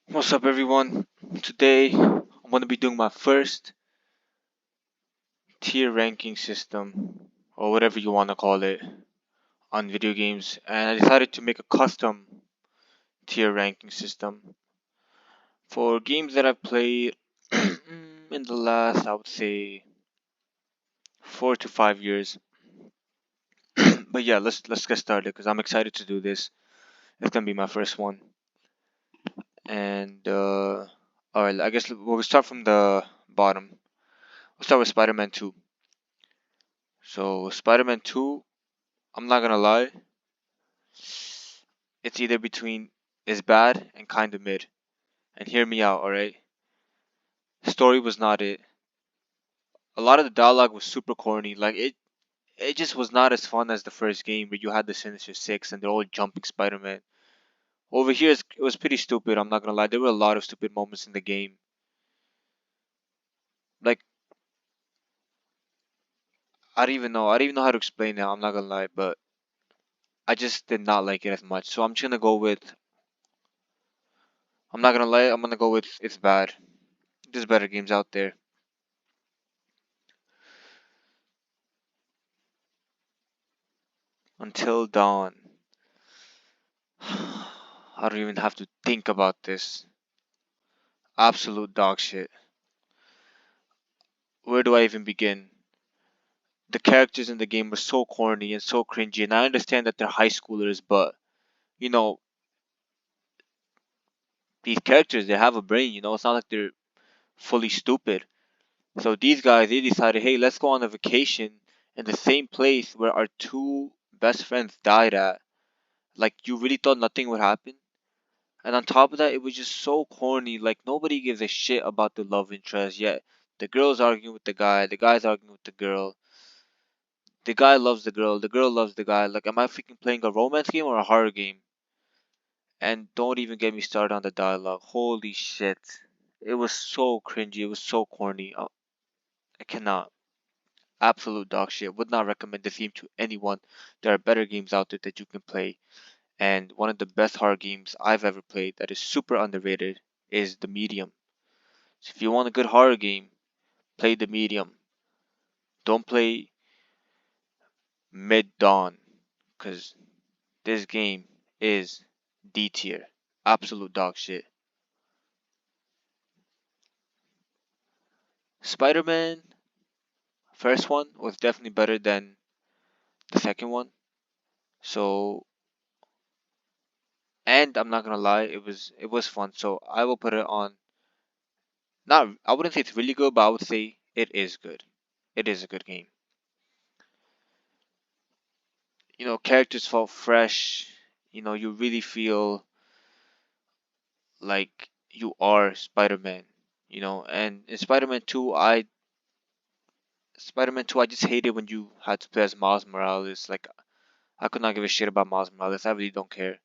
What's up, everyone? Today I'm going to be doing my first tier ranking system, or whatever you want to call it, on video games, and I decided to make a custom tier ranking system for games that I've played in the last, I would say, 4 to 5 years. But yeah, let's get started because I'm excited to do this. It's gonna be my first one, and all right, I guess we'll start from the bottom. We'll start with Spider-Man 2. So Spider-Man 2, I'm not gonna lie, it's either between is bad and kind of mid. And hear me out, alright? Story was not it. A lot of the dialogue was super corny. It just was not as fun as the first game where you had the Sinister Six and they're all jumping Spider-Man. Over here, it was pretty stupid. I'm not gonna lie. There were a lot of stupid moments in the game. Like I don't even know. I don't even know how to explain it. I'm not gonna lie, but I just did not like it as much. So I'm just gonna go with. I'm not gonna lie. I'm gonna go with it's bad. There's better games out there. Until Dawn. I don't even have to think about this. Absolute dog shit. Where do I even begin? The characters in the game were so corny and so cringy, and I understand that they're high schoolers, but you know, these characters they have a brain, it's not like they're fully stupid. So these guys they decided, hey, let's go on a vacation in the same place where our two best friends died at. Like you really thought nothing would happen? And on top of that, it was just so corny. Like nobody gives a shit about the love interest. Yet the girl's arguing with the guy's arguing with the girl. The guy loves the girl loves the guy. Like, am I freaking playing a romance game or a horror game? And don't even get me started on the dialogue. Holy shit. It was so cringy. It was so corny. I cannot. Absolute dog shit. Would not recommend this game to anyone. There are better games out there that you can play. And one of the best horror games I've ever played that is super underrated is The Medium. So if you want a good horror game, play The Medium. Don't play Mid Dawn. Because this game is D tier. Absolute dog shit. Spider Man, first one, was definitely better than the second one. So, and I'm not gonna lie, it was fun. So I will put it on. Not, I wouldn't say it's really good, but I would say it is good. It is a good game. Characters felt fresh. You really feel like you are Spider Man. And in Spider-Man 2, I just hated when you had to play as Miles Morales. Like, I could not give a shit about Miles Morales. I really don't care.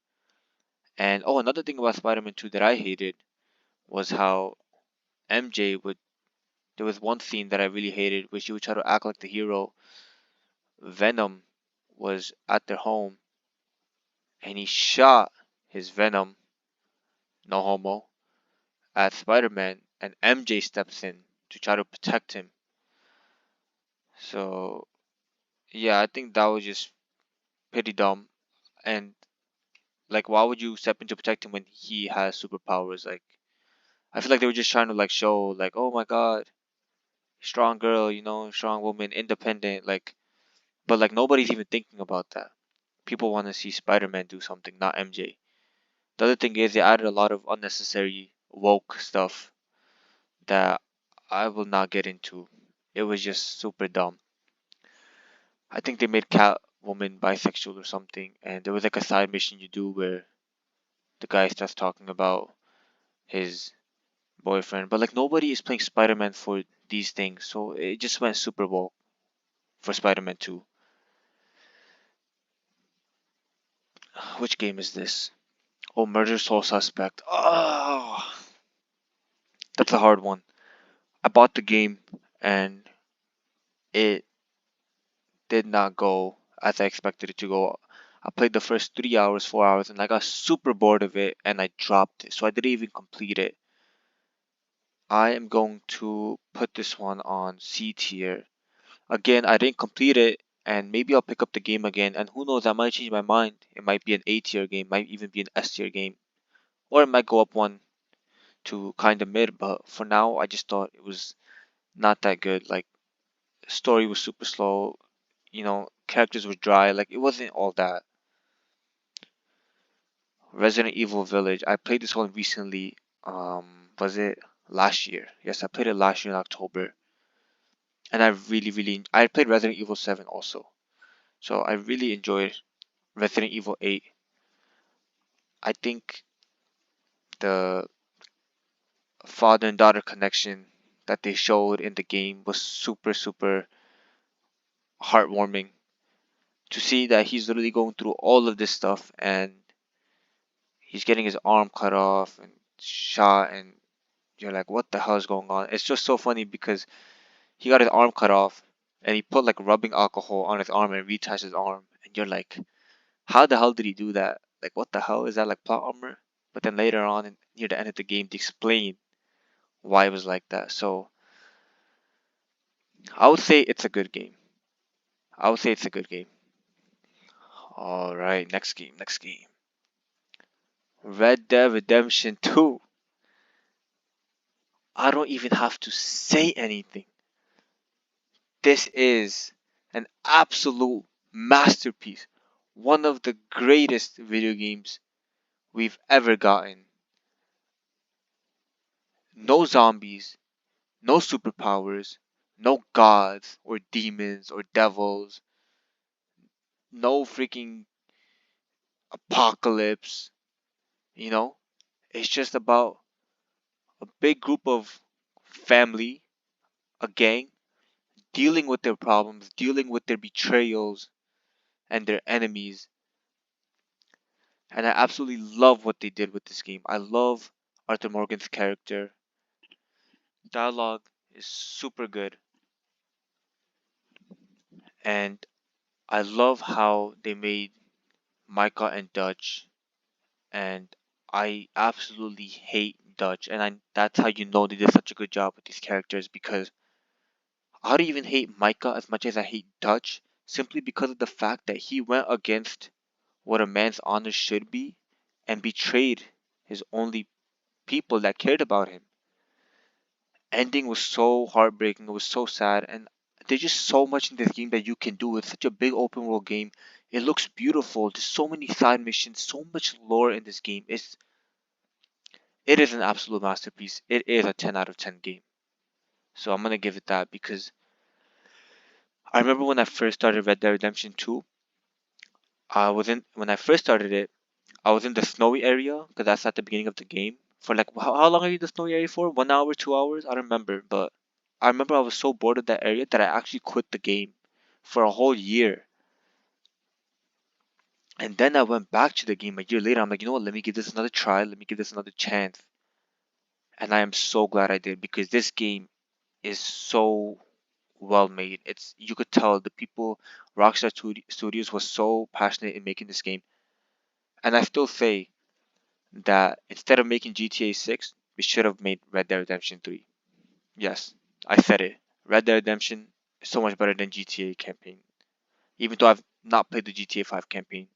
And oh, another thing about Spider-Man 2 that I hated was how MJ would. There was one scene that I really hated, where she would try to act like the hero. Venom was at their home, and he shot his Venom, no homo, at Spider-Man, and MJ steps in to try to protect him. So yeah, I think that was just pretty dumb. And like, why would you step in to protect him when he has superpowers? Like, I feel like they were just trying to like show like, oh my god, strong girl, strong woman, independent. Like, but like nobody's even thinking about that. People want to see Spider-Man do something, not MJ. The other thing is they added a lot of unnecessary woke stuff that I will not get into. It was just super dumb. I think they made Catwoman bisexual or something, and there was like a side mission you do where the guy starts talking about his boyfriend, but like nobody is playing Spider-Man for these things, so it just went super woke for Spider-Man 2. Which game is this? Oh, Murder Soul Suspect. Oh, that's a hard one. I bought the game and it did not go as I expected it to go. I played the first 3 hours, 4 hours, and I got super bored of it and I dropped it. So I didn't even complete it. I am going to put this one on C tier. Again, I didn't complete it, and maybe I'll pick up the game again. And who knows, I might change my mind. It might be an A tier game, might even be an S tier game, or it might go up one to kind of mid. But for now, I just thought it was not that good. Like, story was super slow. Characters were dry. Like, it wasn't all that. Resident Evil Village. I played this one recently. Was it last year? Yes, I played it last year in October, and I I played Resident Evil 7 also, so I really enjoyed Resident Evil 8. I think the father and daughter connection that they showed in the game was super super heartwarming to see that he's literally going through all of this stuff and he's getting his arm cut off and shot, and you're like, what the hell is going on? It's just so funny because he got his arm cut off and he put like rubbing alcohol on his arm and reattached his arm, and you're like, how the hell did he do that? Like, what the hell is that, like plot armor? But then later on, near the end of the game, they explain why it was like that. So I would say it's a good game. I would say it's a good game. All right, next game, next game. Red Dead Redemption 2. I don't even have to say anything. This is an absolute masterpiece. One of the greatest video games we've ever gotten. No zombies, no superpowers, no gods or demons or devils, no freaking apocalypse, you know? It's just about a big group of family, a gang, dealing with their problems, dealing with their betrayals and their enemies. And I absolutely love what they did with this game. I love Arthur Morgan's character. Dialogue is super good. And I love how they made Micah and Dutch. And I absolutely hate Dutch. And that's how you know they did such a good job with these characters, because I don't even hate Micah as much as I hate Dutch, simply because of the fact that he went against what a man's honor should be and betrayed his only people that cared about him. Ending was so heartbreaking, it was so sad, and there's just so much in this game that you can do. It's such a big open world game. It looks beautiful. There's so many side missions, so much lore in this game. It is an absolute masterpiece. It is a 10 out of 10 game. So I'm gonna give it that, because I remember when I first started Red Dead Redemption 2, when I first started it, I was in the snowy area because that's at the beginning of the game. For like, how long are you in the snowy area for? 1 hour, 2 hours? I don't remember. But I remember I was so bored of that area that I actually quit the game for a whole year. And then I went back to the game a year later. I'm like, you know what? Let me give this another try. Let me give this another chance. And I am so glad I did, because this game is so well made. You could tell the people, Rockstar Studios was so passionate in making this game. And I still say that instead of making GTA 6, we should have made Red Dead Redemption 3. Yes, I said it. Red Dead Redemption is so much better than GTA campaign. Even though I've not played the GTA 5 campaign,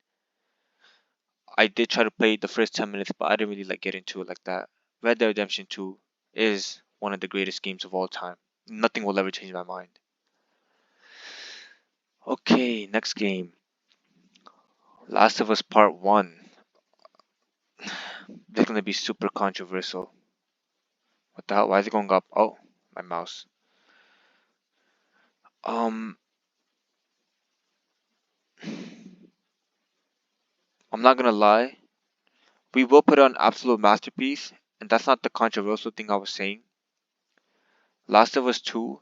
I did try to play the first 10 minutes, but I didn't really like get into it like that. Red Dead Redemption 2 is one of the greatest games of all time. Nothing will ever change my mind. Okay, next game. Last of Us Part 1. This is going to be super controversial. What the hell? Why is it going up? Oh, my mouse. Um, I'm not gonna lie. We will put on absolute masterpiece, and that's not the controversial thing I was saying. Last of Us 2,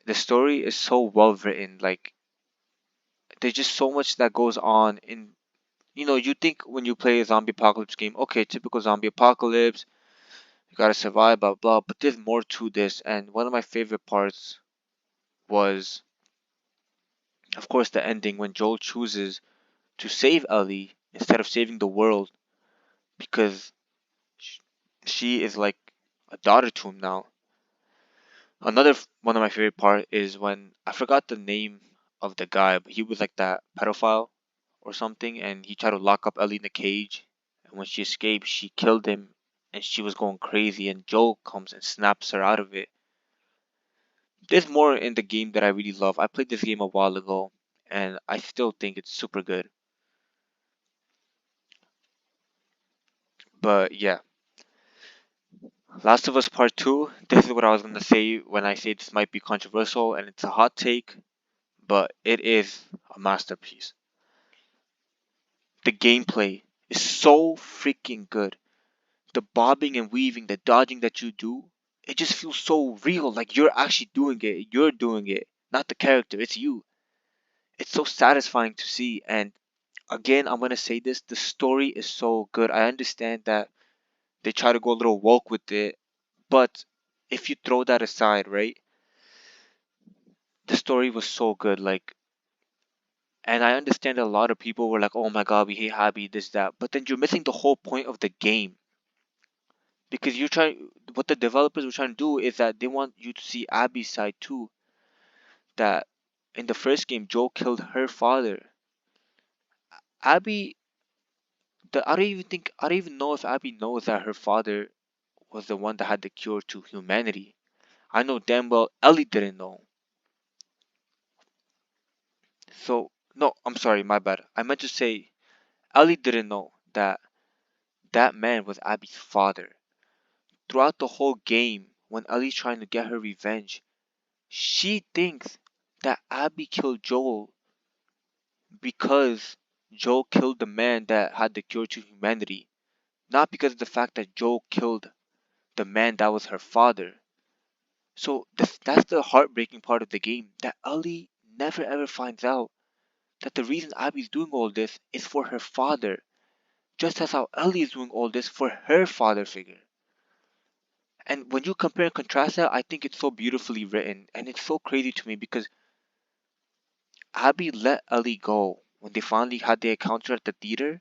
the story is so well written. Like, there's just so much that goes on in. You think when you play a zombie apocalypse game, okay, typical zombie apocalypse, you gotta survive, blah blah. But there's more to this, and one of my favorite parts was Of course, the ending when Joel chooses to save Ellie instead of saving the world because sh- she is like a daughter to him now. Another one of my favorite part is when I forgot the name of the guy, but he was like that pedophile or something, and he tried to lock up Ellie in the cage. And when she escaped, she killed him, and she was going crazy. And Joel comes and snaps her out of it. There's more in the game that I really love. I played this game a while ago, and I still think it's super good. But yeah, Last of Us Part 2. This is what I was gonna say when I say this might be controversial, and it's a hot take, but it is a masterpiece. The gameplay is so freaking good. The bobbing and weaving, the dodging that you do, it just feels so real. Like you're actually doing it. You're doing it, not the character. It's you. It's so satisfying to see. And again, I'm gonna say this: the story is so good. I understand that they try to go a little woke with it, but if you throw that aside, right? The story was so good. Like, and I understand a lot of people were like, "Oh my God, we hate Abby, this, that," but then you're missing the whole point of the game because you're trying. What the developers were trying to do is that they want you to see Abby's side too. That in the first game, Joe killed her father. Abby, I don't even know if Abby knows that her father was the one that had the cure to humanity. I know damn well Ellie didn't know. So no, I'm sorry, my bad. I meant to say Ellie didn't know that that man was Abby's father. Throughout the whole game, when Ellie's trying to get her revenge, she thinks that Abby killed Joel because Joel killed the man that had the cure to humanity, not because of the fact that Joel killed the man that was her father. So that's the heartbreaking part of the game, that Ellie never ever finds out that the reason Abby's doing all this is for her father, just as how Ellie is doing all this for her father figure. And when you compare and contrast that, I think it's so beautifully written, and it's so crazy to me because Abby let Ellie go when they finally had the encounter at the theater.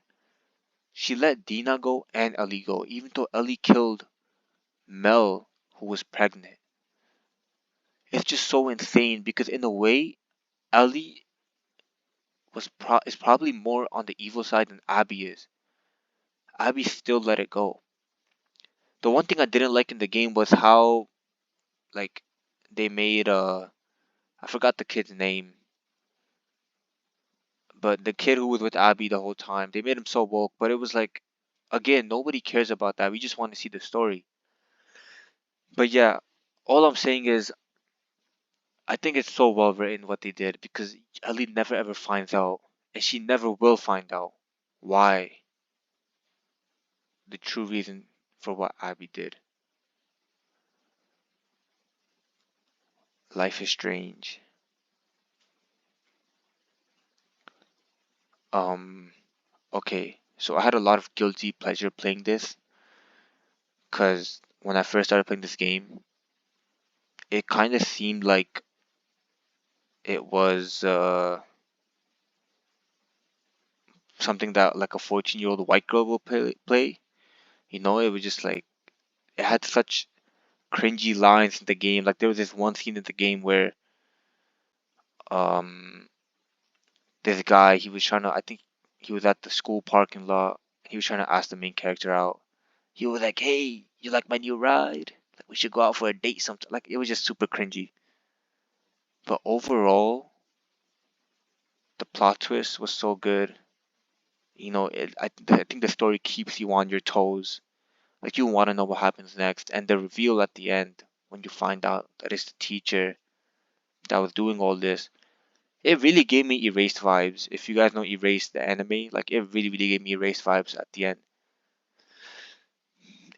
She let Dina go and Ellie go, even though Ellie killed Mel, who was pregnant. It's just so insane because in a way, Ellie is probably more on the evil side than Abby is. Abby still let it go. The one thing I didn't like in the game was how like they made I forgot the kid's name, but the kid who was with Abby the whole time, they made him so woke, but it was like again, nobody cares about that. We just want to see the story. But yeah, all I'm saying is I think it's so well written what they did because Ellie never ever finds out, and she never will find out why the true reason for what Abby did. Life is strange. Um, okay, so I had a lot of guilty pleasure playing this because when I first started playing this game, it kind of seemed like it was something that like a 14-year-old white girl will play. You know, it was just like it had such cringy lines in the game. Like there was this one scene in the game where um this guy he was trying to I think he was at the school parking lot. He was trying to ask the main character out. He was like, "Hey, you like my new ride? Like we should go out for a date sometime." Like it was just super cringy. But overall, the plot twist was so good. You know, I think the story keeps you on your toes. Like you want to know what happens next, and the reveal at the end when you find out that it's the teacher that was doing all this. It really gave me Erased vibes. If you guys know Erased the anime, like it really gave me Erased vibes at the end.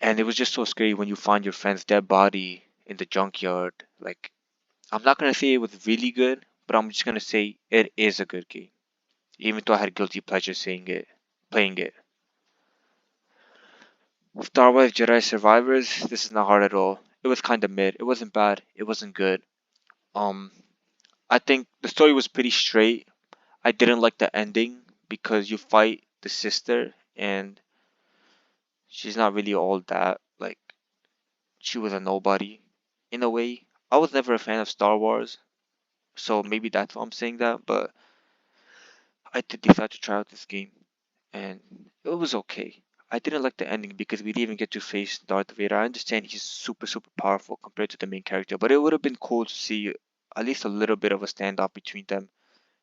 And it was just so scary when you find your friend's dead body in the junkyard. Like I'm not gonna say it was really good, but I'm just gonna say it is a good game. Even though I had guilty pleasure saying it, playing it. Star Wars Jedi Survivors. This is not hard at all. It was kind of mid. It wasn't bad. It wasn't good. Um, I think the story was pretty straight. I didn't like the ending because you fight the sister and she's not really all that. Like, she was a nobody in a way. I was never a fan of Star Wars, so maybe that's why I'm saying that. But I did decide to try out this game, and it was okay. I didn't like the ending because we didn't even get to face Darth Vader. I understand he's super, super powerful compared to the main character, but it would have been cool to see at least a little bit of a standoff between them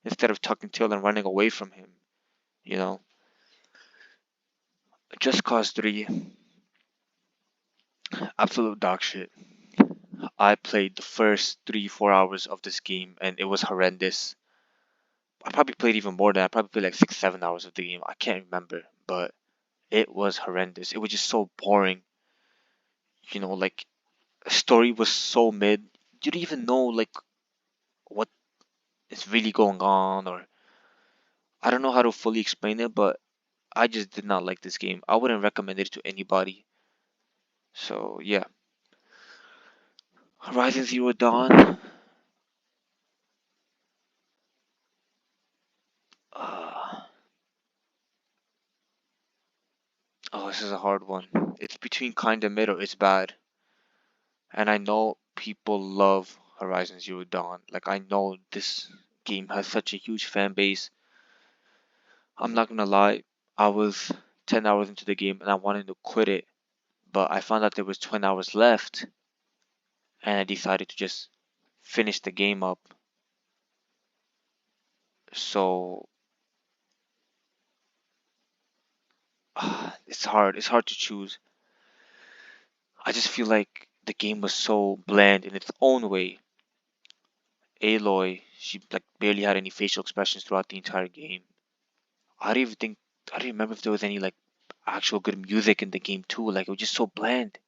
instead of tucking tail and running away from him, you know? Just Cause 3, absolute dog shit. I played the first 3, 4 hours of this game and it was horrendous. I probably played even more than that. I probably played like 6, 7 hours of the game. I can't remember, but it was horrendous. It was just so boring. Like the story was so mid. You don't even know like what is really going on, or I don't know how to fully explain it, but I just did not like this game. I wouldn't recommend it to anybody. So yeah, Horizon Zero Dawn. Uh, oh, this is a hard one. It's between kind of mid or it's bad. And I know people love Horizon Zero Dawn. Like, I know this game has such a huge fan base. I'm not gonna lie, I was 10 hours into the game and I wanted to quit it, but I found out there was 20 hours left and I decided to just finish the game up. So it's hard. It's hard to choose. I just feel like the game was so bland in its own way. Aloy, she like barely had any facial expressions throughout the entire game. I don't even think I don't remember if there was any like actual good music in the game too. Like, it was just so bland.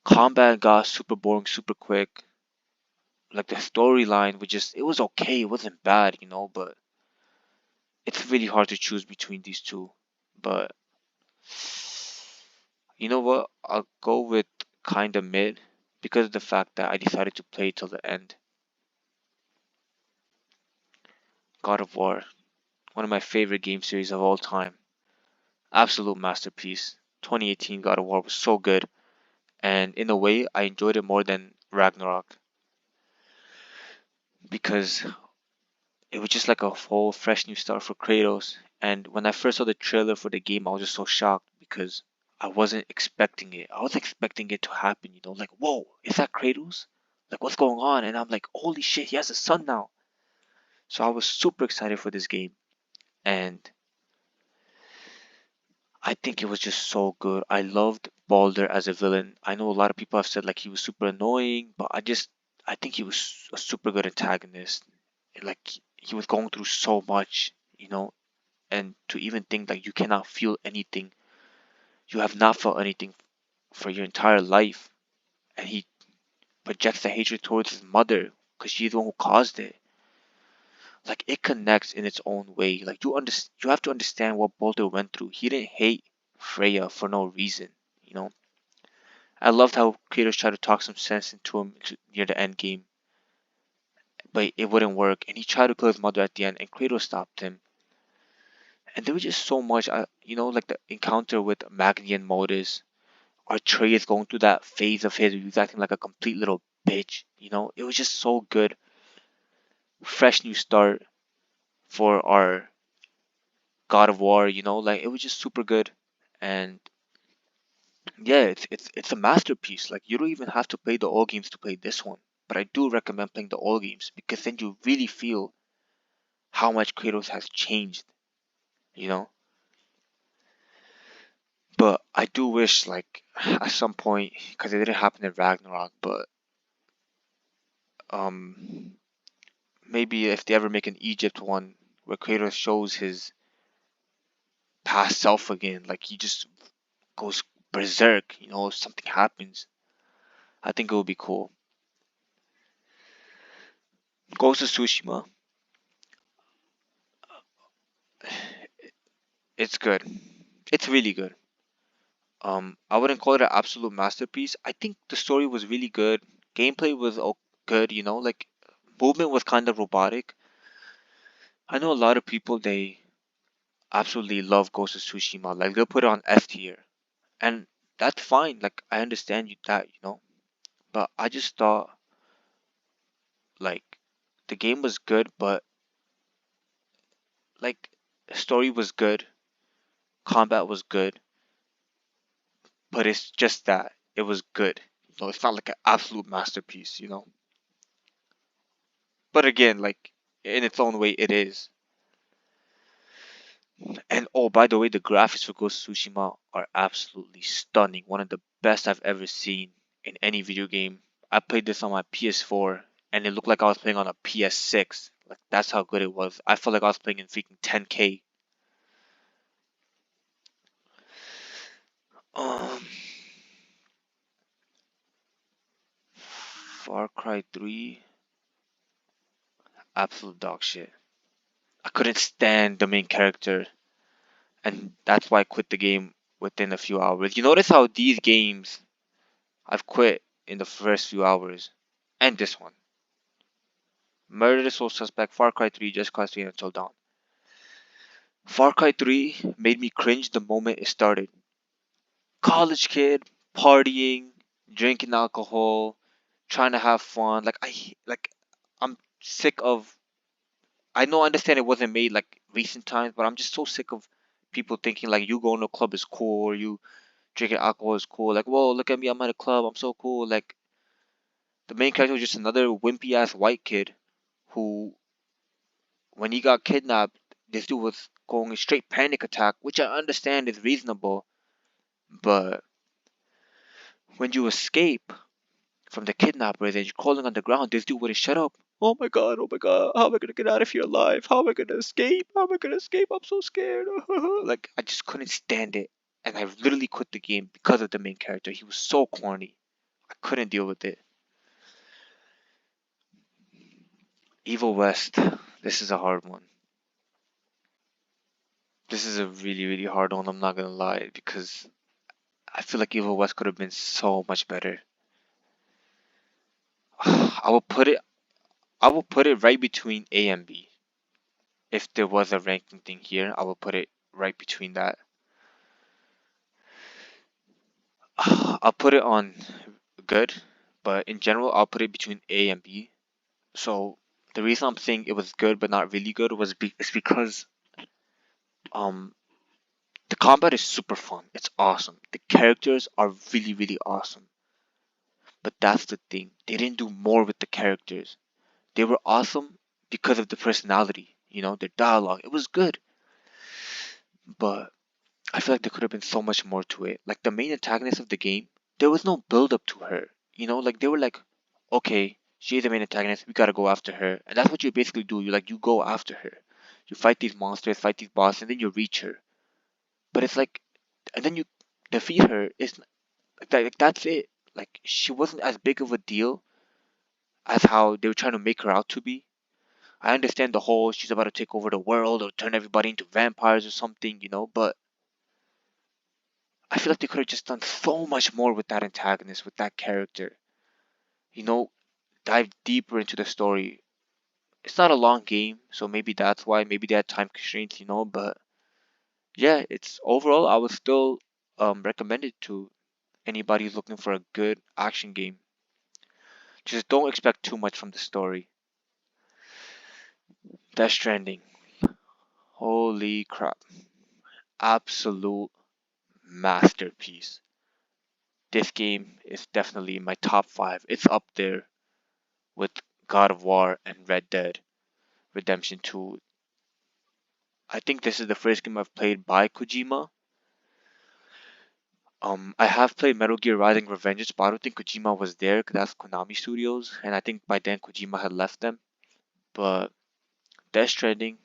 Combat got super boring super quick. Like, the storyline was just, it was okay. It wasn't bad, but it's really hard to choose between these two. But you know what? I'll go with kinda mid because of the fact that I decided to play till the end. God of War, one of my favorite game series of all time. Absolute masterpiece. 2018 God of War was so good, and in a way, I enjoyed it more than Ragnarok because it was just like a whole fresh new start for Kratos. And when I first saw the trailer for the game, I was just so shocked because I wasn't expecting it. I was expecting it to happen, like, whoa, is that Kratos? Like, what's going on? And I'm like, holy shit, he has a son now. So I was super excited for this game. And I think it was just so good. I loved Balder as a villain. I know a lot of people have said like he was super annoying, but I think he was a super good antagonist. Like, he was going through so much, and to even think that you cannot feel anything, you have not felt anything for your entire life, and he projects the hatred towards his mother because she's the one who caused it. Like, it connects in its own way. Like, you have to understand what Balder went through. He didn't hate Freya for no reason. You know, I loved how Kratos tried to talk some sense into him near the end game, but it wouldn't work. And he tried to kill his mother at the end, and Kratos stopped him. And there was just so much, like the encounter with Magni and Modus. Atreus going through that phase of his where he was acting like a complete little bitch. It was just so good. Fresh new start for our God of War. Like, it was just super good. And yeah, it's a masterpiece. Like, you don't even have to play the old games to play this one. But I do recommend playing the old games because then you really feel how much Kratos has changed. You know. But I do wish, like, at some point, because it didn't happen in Ragnarok, but um, maybe if they ever make an Egypt one where Kratos shows his past self again, like he just goes berserk, if something happens, I think it would be cool. Ghost of Tsushima, it's good. It's really good. I wouldn't call it an absolute masterpiece. I think the story was really good. Gameplay was good, like movement was kind of robotic. I know a lot of people, they absolutely love Ghost of Tsushima. Like they'll put it on S tier, and that's fine. Like I understand that. But I just thought like the game was good, but like story was good, combat was good, but it's just that it was good. It's not like an absolute masterpiece. But again, like in its own way, it is. And oh, by the way, the graphics for Ghost of Tsushima are absolutely stunning. One of the best I've ever seen in any video game. I played this on my PS4, and it looked like I was playing on a PS6. Like that's how good it was. I felt like I was playing in freaking 10K. Um, Far Cry 3, absolute dog shit. I couldn't stand the main character, and that's why I quit the game within a few hours. You notice how these games I've quit in the first few hours, and this one. Murder the Soul Suspect, Far Cry 3, Just Cause 3, and Until Dawn. Far Cry 3 made me cringe the moment it started. College kid, partying, drinking alcohol, trying to have fun. I'm sick of. I know, I understand it wasn't made like recent times, but I'm just so sick of people thinking like you going to a club is cool or you drinking alcohol is cool. Like, whoa, look at me, I'm at a club, I'm so cool. Like, the main character was just another wimpy ass white kid who, when he got kidnapped, this dude was going a straight panic attack, which I understand is reasonable, but when you escape from the kidnappers and you're crawling on the ground, this dude wouldn't shut up. Oh my god, how am I gonna get out of here alive? How am I gonna escape? How am I gonna escape? I'm so scared. Like, I just couldn't stand it. And I literally quit the game because of the main character. He was so corny. I couldn't deal with it. Evil West. This is a hard one. This is a really, really hard one, I'm not gonna lie, because I feel like Evil West could have been so much better. I will put it I will put it right between A and B. If there was a ranking thing here, I will put it right between that. I'll put it on good, but in general, I'll put it between A and B. So the reason I'm saying it was good but not really good is because um the combat is super fun. It's awesome. The characters are really, really awesome. But that's the thing. They didn't do more with the characters. They were awesome because of the personality. Their dialogue. It was good, but I feel like there could have been so much more to it. Like the main antagonist of the game, there was no build up to her. Like they were like, okay, she's the main antagonist, we gotta go after her. And that's what you basically do. You go after her. You fight these monsters, fight these bosses, and then you reach her. But it's like, and then you defeat her. It's like that's it. Like she wasn't as big of a deal as how they were trying to make her out to be. I understand the whole she's about to take over the world or turn everybody into vampires or something, but I feel like they could have just done so much more with that antagonist, with that character. You know, dive deeper into the story. It's not a long game, so maybe that's why. Maybe they had time constraints. But yeah, it's overall I would still recommend it to anybody who's looking for a good action game. Just don't expect too much from the story. Death Stranding. Holy crap. Absolute masterpiece. This game is definitely in my top 5. It's up there with God of War and Red Dead Redemption 2. I think this is the first game I've played by Kojima. I have played Metal Gear Rising: Revengeance, but I don't think Kojima was there because that's Konami Studios, and I think by then Kojima had left them. But Death Stranding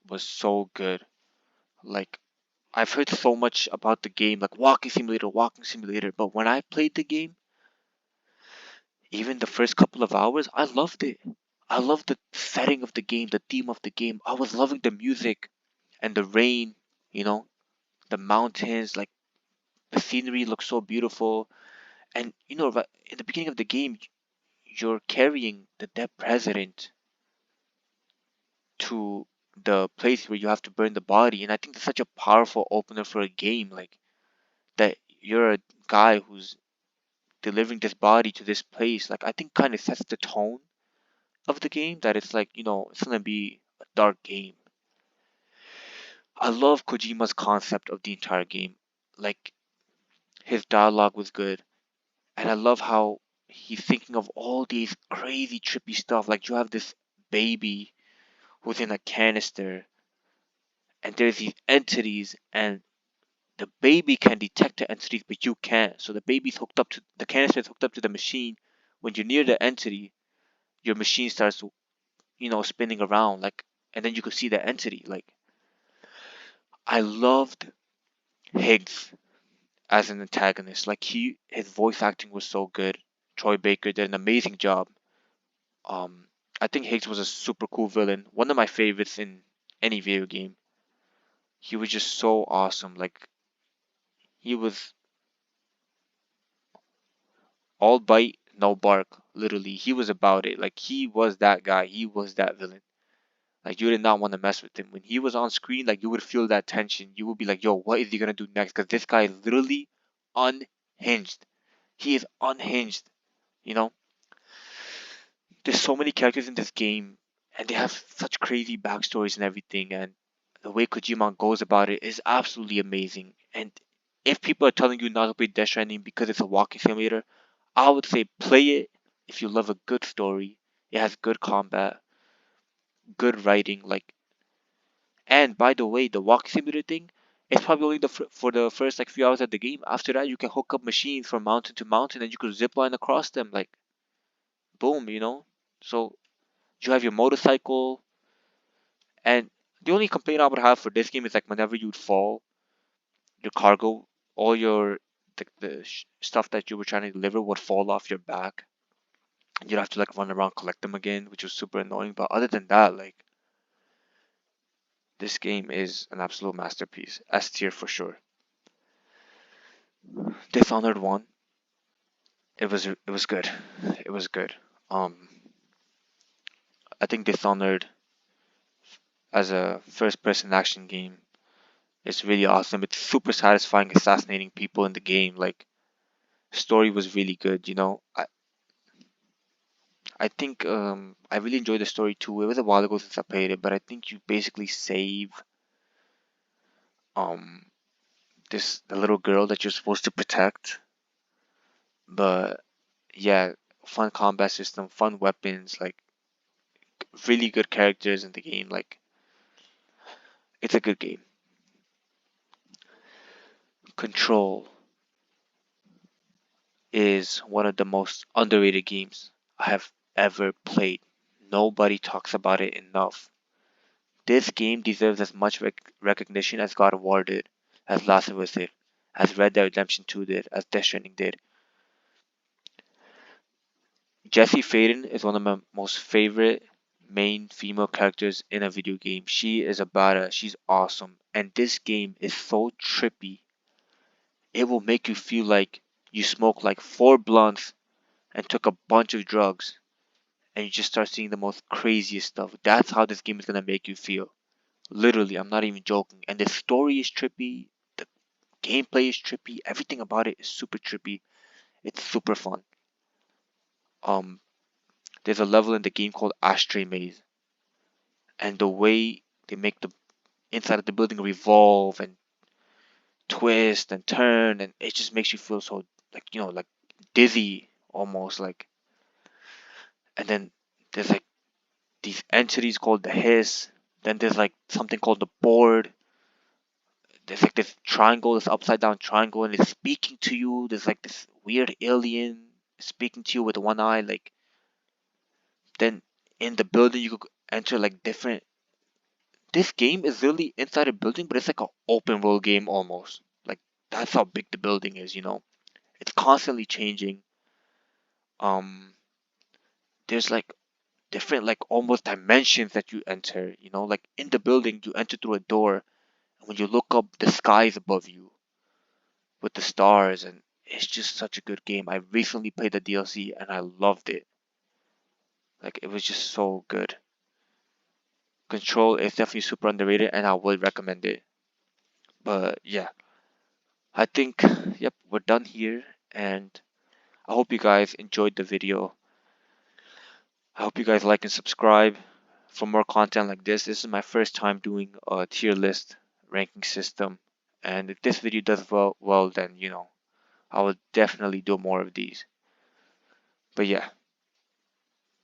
was so good. Like, I've heard so much about the game, like walking simulator. But when I played the game, even the first couple of hours, I loved it. I loved the setting of the game, the theme of the game. I was loving the music and the rain, you know, the mountains, like the scenery looks so beautiful. And right in the beginning of the game, you're carrying the dead president. to the place where you have to burn the body, and I think it's such a powerful opener for a game, like that you're a guy who's delivering this body to this place. Like I think kind of sets the tone of the game that it's like, it's gonna be a dark game. I love Kojima's concept of the entire game. Like his dialogue was good, and I love how he's thinking of all these crazy trippy stuff. Like you have this baby who's in a canister, and there's these entities, and the baby can detect the entities, but you can't. So the canister is hooked up to the machine. When you're near the entity, your machine starts, spinning around, like, and then you could see the entity. Like, I loved Higgs as an antagonist. Like, his voice acting was so good. Troy Baker did an amazing job. Um, I think Higgs was a super cool villain, one of my favorites in any video game. He was just so awesome. Like, he was all bite, no bark. Literally, he was about it. Like, he was that guy. He was that villain. Like, you did not want to mess with him. When he was on screen, like, you would feel that tension. You would be like, yo, what is he gonna do next? Because this guy is literally unhinged. He is unhinged. You know, there's so many characters in this game, and they have such crazy backstories and everything. And the way Kojima goes about it is absolutely amazing. And if people are telling you not to play Death Stranding because it's a walking simulator, I would say play it if you love a good story. It has good combat, good writing, like. And by the way, the walking simulator thing, it's probably only for the first like few hours of the game. After that, you can hook up machines from mountain to mountain, and you could zip line across them, like boom. So you have your motorcycle, and the only complaint I would have for this game is like whenever you'd fall, your cargo, all your stuff that you were trying to deliver would fall off your back. You'd have to like run around collect them again, which was super annoying. But other than that, like this game is an absolute masterpiece. S tier for sure. Dishonored 1, it was good. It was good. Um, I think Dishonored as a first-person action game is really awesome. It's super satisfying assassinating people in the game. Like story was really good. I think I really enjoyed the story too. It was a while ago since I played it, but I think you basically save um this the little girl that you're supposed to protect. But yeah, fun combat system, fun weapons, like really good characters in the game. Like it's a good game. Control is one of the most underrated games I have ever played. Nobody talks about it enough. This game deserves as much recognition as God of War did, as Last of Us did, as Red Dead Redemption 2 did, as Death Stranding did. Jessie Faden is one of my most favorite main female characters in a video game. She is a badass. She's awesome. And this game is so trippy. It will make you feel like you smoked like 4 blunts and took a bunch of drugs and you just start seeing the most craziest stuff. That's how this game is gonna make you feel. Literally, I'm not even joking. And the story is trippy, the gameplay is trippy, everything about it is super trippy. It's super fun. Um, there's a level in the game called Ashtray Maze, and the way they make the inside of the building revolve and twist and turn, and it just makes you feel so like dizzy almost like. And then there's like these entities called the Hiss. Then there's like something called the Board. There's like this triangle, this upside down triangle, and it's speaking to you. There's like this weird alien speaking to you with one eye. Like then in the building you could enter like different. This game is really inside a building, but it's like an open world game almost. Like that's how big the building is. It's constantly changing. Um, there's like different like almost dimensions that you enter. Like in the building you enter through a door, and when you look up, the sky is above you with the stars, and it's just such a good game. I recently played the DLC and I loved it. Like it was just so good. Control is definitely super underrated, and I would recommend it. But yeah, I think, yep, we're done here, and I hope you guys enjoyed the video. I hope you guys like and subscribe for more content like this. This is my first time doing a tier list ranking system, and if this video does well, then I will definitely do more of these. But yeah,